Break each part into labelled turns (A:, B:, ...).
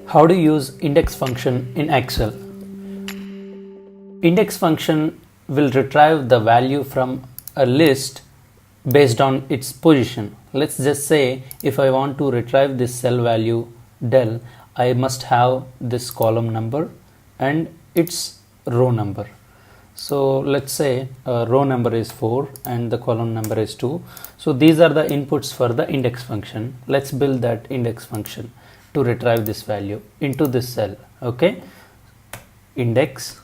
A: How to use index function in Excel. Index function will retrieve the value from a list based on its position. Let's just say if I want to retrieve this cell value del, I must have this column number and its row number. So let's say row number is 4 and the column number is 2. So these are the inputs for the index function. Let's build that index function to retrieve this value into this cell. Okay, index,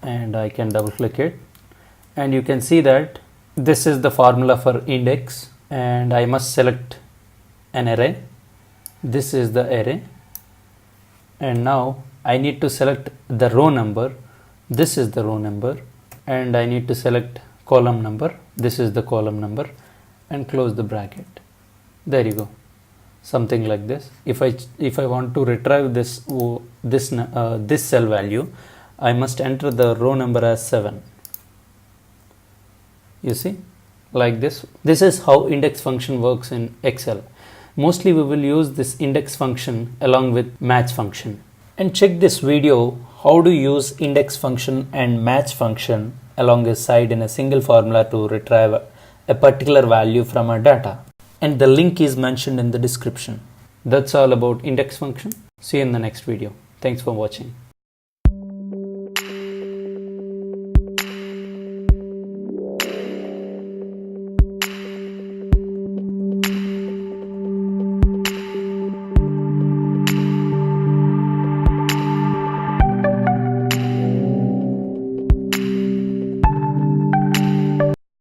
A: and I can double click it, and you can see that this is the formula for index, and I must select an array. This is the array, and now I need to select the row number. This is the row number, and I need to select column number. This is the column number, and close the bracket. There you go, something like this. If I want to retrieve this cell value, I must enter the row number as 7. You see, like this. This is how index function works in Excel. Mostly we will use this index function along with match function. And check this video how to use index function and match function alongside in a single formula to retrieve a particular value from our data. And the link is mentioned in the description. That's all about index function. See you in the next video. Thanks for watching.